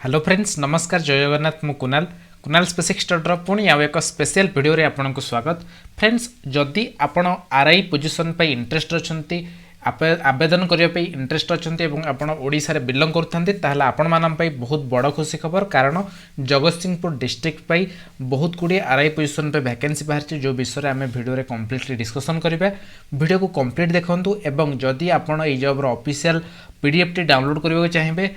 Hello friends नमस्कार जय जगन्नाथ मु कुणाल कुणाल स्पेसिक स्टडीर पुणी आउ एक स्पेशल वीडियो रे आपनको स्वागत। फ्रेंड्स जदि आपण आरआई पोजीशन पे इंटरेस्ट अछंती आवेदन करने इंटरेस्ट अच्छा और ओडिशा रे बिलोंग करथांती ताहले आपण मानन पई बहुत बड़ खुशी खबर कारण जगतसिंहपुर डिस्ट्रिक्ट पई बहुत गुडी आरआई पोजीशन पे वैकेंसी बाहर जो विषय रे आमे वीडियो रे कंप्लीटली डिस्कशन करिबा। वीडियो को कंप्लीट देखंतु एवं जदि आपण ए जॉब रो ऑफिशियल पीडीएफ टी डाउनलोड करबा चाहिए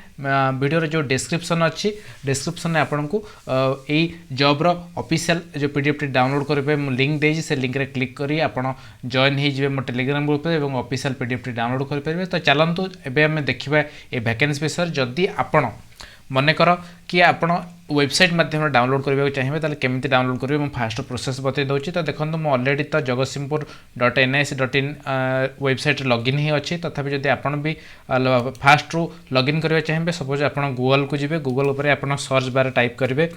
वीडियो रे जो डिस्क्रिप्शन अच्छी डिस्क्रिप्शन में आपन को यही जॉब रो ऑफिशियल जो पीडीएफ टी डाउनलोड करेंगे मुझे लिंक देजी से लिंक रे क्लिक करी आपन जॉइन हो जाए मो टेलीग्राम ग्रुप और ऑफिशियल पीडीएफ टी डाउनलोड करेंगे। तो चलतु एबे हमें देखिबा ए वैकेंसी विषय जदि आपण मनकर कि आपण वेबसाइट माध्यम डाउनलोड करबा चाहिए ताले केमिति डाउनलोड करेंगे मुझे फास्ट प्रोसेस बतई दूसरी। तो देखो मुझे ऑलरेडी तो जगतसिंहपुर.nic.in वेबसाइट लॉगिन ही अच्छी तथापि जदि आपन भी फास्ट रू लॉगिन करबा चाहिए सपोज आप गूगल को जिबे गूगल उपर आप सर्च बार टाइप करेंगे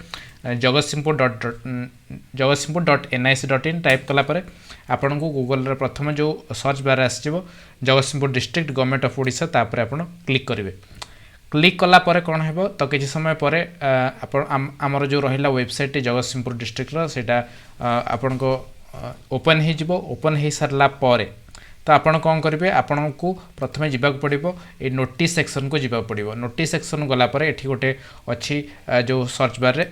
जगतसिंहपुर.nic.in टाइप कलापर आपन को गूगल रे प्रथम जो सर्च बार आसो Jagatsinghpur district government of Odisha तापर आपन क्लिक करेंगे। क्लिक कला परे कौन है तो किसी समय पर आमर जो रहा वेबसाइट जगतसिंहपुर डिस्ट्रिक्ट सेटा आपन को ओपन हो ओपन हो सारा पर तो आपन कौन करेंगे आपन को प्रथम जावाक पड़ो ये नोटिस सेक्शन को जावाक पड़ो। नोटिस सेक्शन गलापर ये गोटे अच्छी जो सर्च बार रे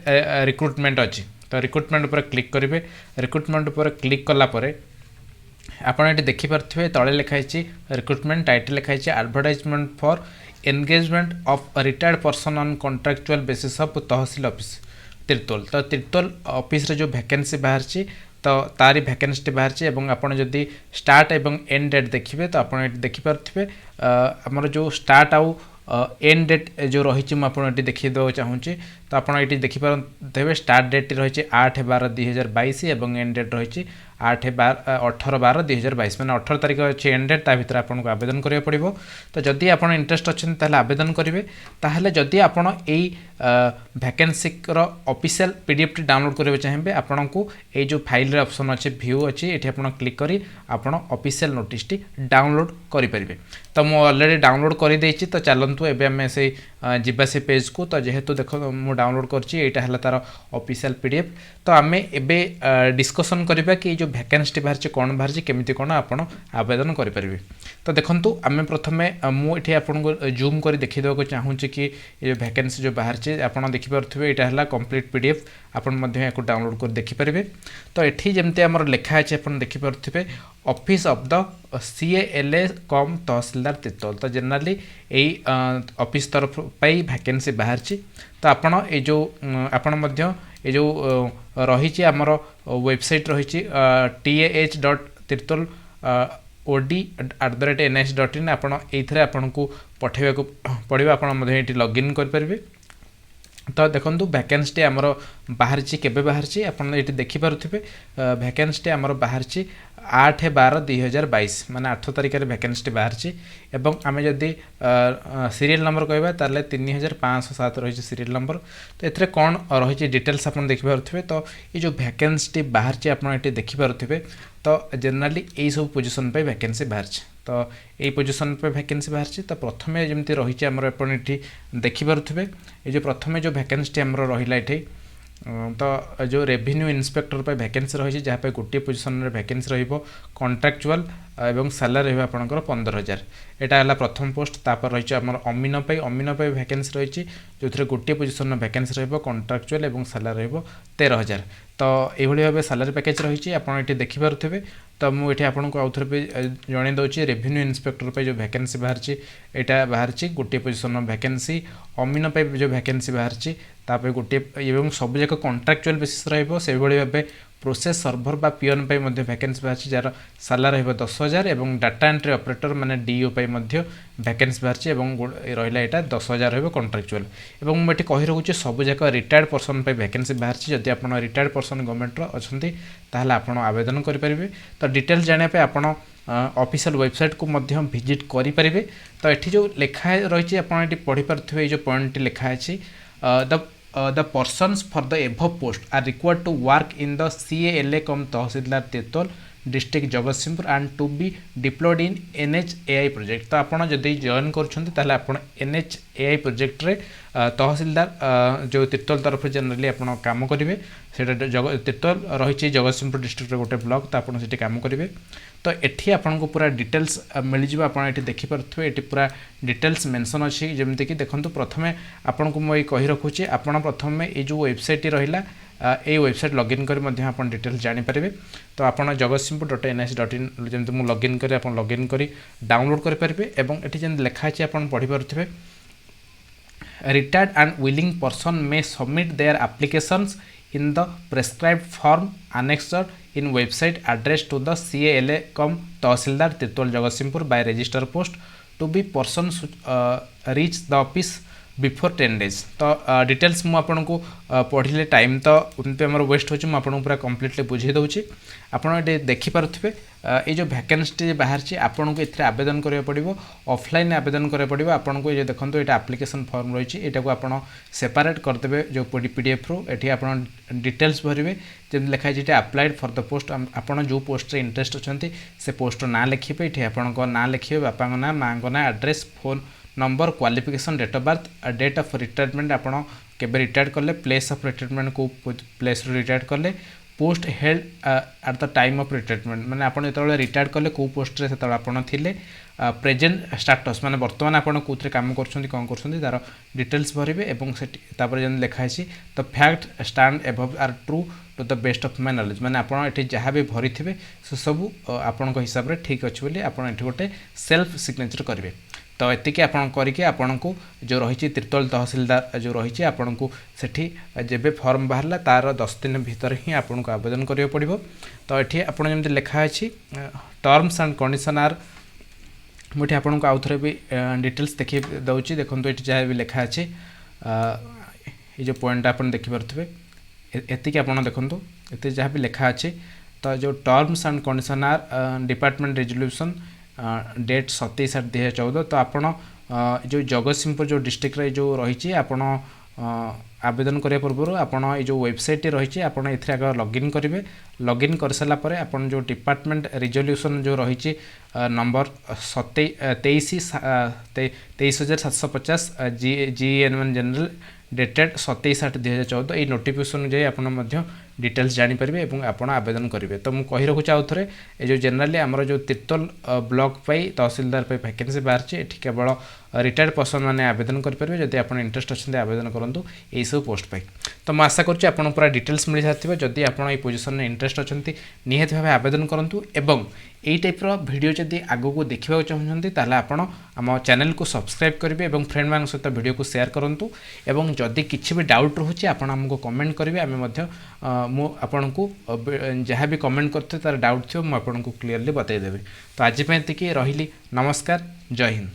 रिक्रुटमेंट अच्छी तो रिक्रुटमेंट पर क्लिक करेंगे। रिक्रुटमेंट पर क्लिक कलापर आपड़ ये देखिपे तले लिखाई रिक्रुटमेंट टाइटल लिखाई advertisement for engagement of retired person on contractual basis of tahsil office Tirtol. तो तिरतोल ऑफिस रे जो वैकेंसी बाहर तो तारी वैकेंसी बाहर एवं आपन जदि स्टार्ट एवं एंड डेट देखिए तो आपन ये देखिपे आमर जो स्टार्ट आउ एंड डेट जो रही मुझे देखा चाहूँगी तो आपड़ ये देखिपे स्टार्ट डेट रही 8/12/2022 और एंड डेट रही 18/12/2022 मैंने 18 तारीख अच्छे एंड डेट ता भीतर आपको आवेदन करा पड़ो। तो जदि आप इंटरेस्ट अच्छा आवेदन करेंगे ताहले जदि आपण यही वैकेंसी ऑफिशियल पीडीएफ टी डाउनलोड करेंगे चाहिए आपन को ये जो फाइल ऑप्शन अच्छे व्यू अच्छी ये आप क्लिक करी आपन ऑफिशियल नोटिस टी डाउनलोड करेंगे। तो मुझे ऑलरेडी डाउनलोड कर देछि तो चलतु एबे हमें से जिबा से पेज को तो जेहेतु देख मु डाउनलोड करछि एटा हला तार ऑफिशियल पीडीएफ। तो आमे एबे डिस्कशन करबा कि जो वैकेंसी बाहर कौन बाहर केमिति कौन आपन आवेदन करि परिबे। तो देखंतु आमे प्रथमे मु एठी आपन को जूम करी देखि देबो चाहूछि कि ये वैकेंसी जो बाहर आपन देखि पारथुबे एटा हला कंप्लीट पीडीएफ आपन मध्य याको डाउनलोड कर देखि परिबे। तो एठी जेमते हमर लेखा अछि आपन देखि पारथुबे ऑफिस ऑफ द CALA कम तहसीलदार तिरतोल। तो जनरली यही ऑफिस तरफ पाई वैकेंसी बाहर तो आपन ये जो आपन मध्य ये जो रही आमर वेबसाइट रही tah.tirtol.od@nic.in आपन एथरे आपन को पठेबा को पड़ो आपन ये लॉगिन कर परिबे। तो देखो वैकेंसी आमर बाहर केबे बाहर आपन ये देखिपे वैकेंसी आमर बाहर 8/12/2022 माने 8 तारिख में वैकेंसी बाहर एवं आम जदि सीरियल नंबर कहबा ताले 3507 रही सीरियल नंबर। तो ये कौन रही डिटेल्स आप देखिपे तो ये जो वैकेंसी बाहर आप देखिपे तो जनरली यही सब पोजीशन पे वैकेंसी बाहर तो यही पोजीशन पे वैकेंसी बाहर। तो प्रथमे जमती रही आमर ये देखिपे ये जो प्रथमे जो वैकेंसी आमर रहा ये तो जो रेवेन्यू इंस्पेक्टर पे वैकेंसी रही जहाँ पे गोटे पोजीशन रे वैकेंसी रहिबो कॉन्ट्रैक्चुअल एवं सैलरी रहिबो आपनकर 15,000 एटा हला प्रथम पोस्ट। तापर रही आमर अमीन पे वैकेंसी रही जो थे गोटे पोजीशन वैकेंसी रहिबो कॉन्ट्रैक्चुअल एवं सैलरी रहिबो 13,000। तो यही भाव सैलरी पैकेज रही आप देखिपे। तो मुझे आपको आउ थे जन दूसरी रेवेन्यू इंस्पेक्टर पे जो वैकेंसी बाहर यहाँ बाहर गोटे पोजीशन वैकेंसी अमीन पे जो वैकेंसी बाहर गोटे एवं सब जाक कॉन्ट्रैक्चुअल बेसिस रही भाव प्रोसेस सर्भर बा पियन पे वैकेंसी बाहर जार सालारी रही 10,000 एवं डाटा एंट्री ऑपरेटर माने डीओ पे वैकेंसी बाहर रहा यहाँ 10,000 रही कॉन्ट्रैक्चुअल। एवं मुझे कही रखुच्छी सब जाक रिटायर्ड पर्सन पे वैकेंसी बाहर जदि आप रिटायर्ड पर्सन गवर्नमेंट अच्छी ताहले आपन आवेदन करेंगे। तो डिटेल्स जानापे आपन ऑफिशियल वेबसाइट को मध्य विजिट करेंगे। तो ये जो लेखा रही आप पढ़ी पारे जो पॉइंट लिखा है the persons for the above post are required to work in the CALA cum Tahsildar Tirtol district Jagatsinghpur and to be deployed in NHAI project. तो आपड़ जदि जॉइन कर NHAI प्रोजेक्ट रे तहसीलदार जो तिर्तोल तरफ जनरली आप कम करेंगे से तिर्तोल रही जगतसिंहपुर डिस्ट्रिक्ट गोटे ब्लॉक तो आपड़ से कम करेंगे। तो एठी आपन को पूरा डिटेल्स मिल जिवो आपण एठी देखि परथुवे एठी पूरा डिटेल्स मेंशन अछि जेमति कि देखंतु प्रथमे आपन को मैं कहि रखुची आपण प्रथमे ए जो वेबसाइट रहिला ए वेबसाइट लॉगिन कर मध्य आपन डिटेल्स जानि परिबे। तो आपन jagasinput.nh.in जेमति मु लॉगिन करे आपन लॉगिन करी डाउनलोड कर परिबे एवं एठी जेन लेखा अछि आपन पढि परथुवे retired and willing person may submit their applications in the prescribed form annexed in website address to the CALA Tahsildar Tirtol Jagatsinghpur by register post to be person reach the office before 10 days। तो details मु आपन को पढ़िले time तो उनपे हमर waste होची मु आपन पूरा कंप्लीटली बुझे दउची। आपन एटे देखि पारुथबे ए जो वैकेंसी बाहर छी आपन को एथरे आवेदन करे पड़िबो ऑफलाइन आवेदन करे पड़िबो। आपन को जे देखंतो एटा एप्लिकेशन फॉर्म रहिची एटा को आपन सेपरेट कर देबे जो PDF रो एठी आपन डिटेल्स भरिबे जे लिखा छै अप्लाइड फॉर द पोस्ट आपन जो पोस्ट रे इंटरेस्ट अछंती से पोस्ट ना लिखिबे एठी आपन को ना लिखिबे बापा को ना मां को ना address phone number qualification date of birth date of retirement आपड़ केबे रिटायर कले प्लेस ऑफ रिटायरमेंट को प्लेस रिटायर कले post held at the time of retirement माने आपन जेतले रिटायर कले को पोस्ट रे सेतले आपन थिले प्रेजेंट स्टेटस माने वर्तमान आपन कोथरे काम करछंती कोन करछंती तार डिटेल्स भरिबे एवं से तापर जन लिखा अछि the fact stand above are true to the best of my knowledge माने आपन एठी जहां भी भरिथिबे से सब आपन को हिसाब रे ठीक अछि बोली आपन एठी गोटे सेल्फ सिग्नेचर करिवे। तो एतिके आपन करिके आपन को जो रही तिर्तोल तहसीलदार जो रही आपन को सेठी जेबे फॉर्म बाहरला तार 10 दिन भीतर ही आपन को आवेदन करियो पड़िबो। तो एठी आपन जेमति लिखा अछि टर्म्स एंड कंडीशन आर मुठी आपन को आउथरे भी डिटेल्स देखि दउची देखंतु एठी जहा भी लिखा अछि ए जो पॉइंट आपन देखि परथबे एतिके आपन देखंतु एते जहा भी लिखा अछि। तो जो terms and condition are department resolution date 27/8/2014। तो आपन जो जगतसिंहपुर जो डिस्ट्रिक्ट रे जो रही आपन आवेदन करिया पूर्व आपन ए जो वेबसाइट रही आपन एथरे आगे लॉगिन करेंगे। लॉगिन कर सारा पर आपन जो डिपार्टमेंट रिजोल्यूशन जो रही नंबर 23,750 GN1 जनरल डेटेड 27/8/2014 ये नोटिफिकेशन जाए आपन मध्य डिटेल्स जानि परिबे एवं आपन आवेदन करिवे। तो मु कहि रखु चाउ थरे ए जो जनरली हमर जो तिर्तोल ब्लॉक पई तहसीलदार पई वैकेंसी बाहर छै एठी केवल रिटायर्ड पर्सन माने आवेदन कर परिबे। जदि आपन इंटरेस्ट अछन आवेदन करंतु एई सब पोस्ट पई। तो मैं आशा करछि आपन पूरा डिटेल्स मिल जाथिबे। जदि आपन ए पोजीशन में इंटरेस्ट अछंती निहत भाबे आवेदन करंतु एवं एई टाइप रो वीडियो जदि आगो को देखिबा चाहछंती ताले आपन हम चैनल को सब्सक्राइब करिवे एवं फ्रेंड मान सहित वीडियो को शेयर करंतु एवं जदि किछि भी डाउट रहउछि आपन हमको कमेंट करिवे आमे मध्य मु आपन को जहाँ भी कमेंट करते तार डाउट थो मु आपन को क्लियरली बतई देबे। तो आज पे एतिकी रहिली नमस्कार जय हिंद।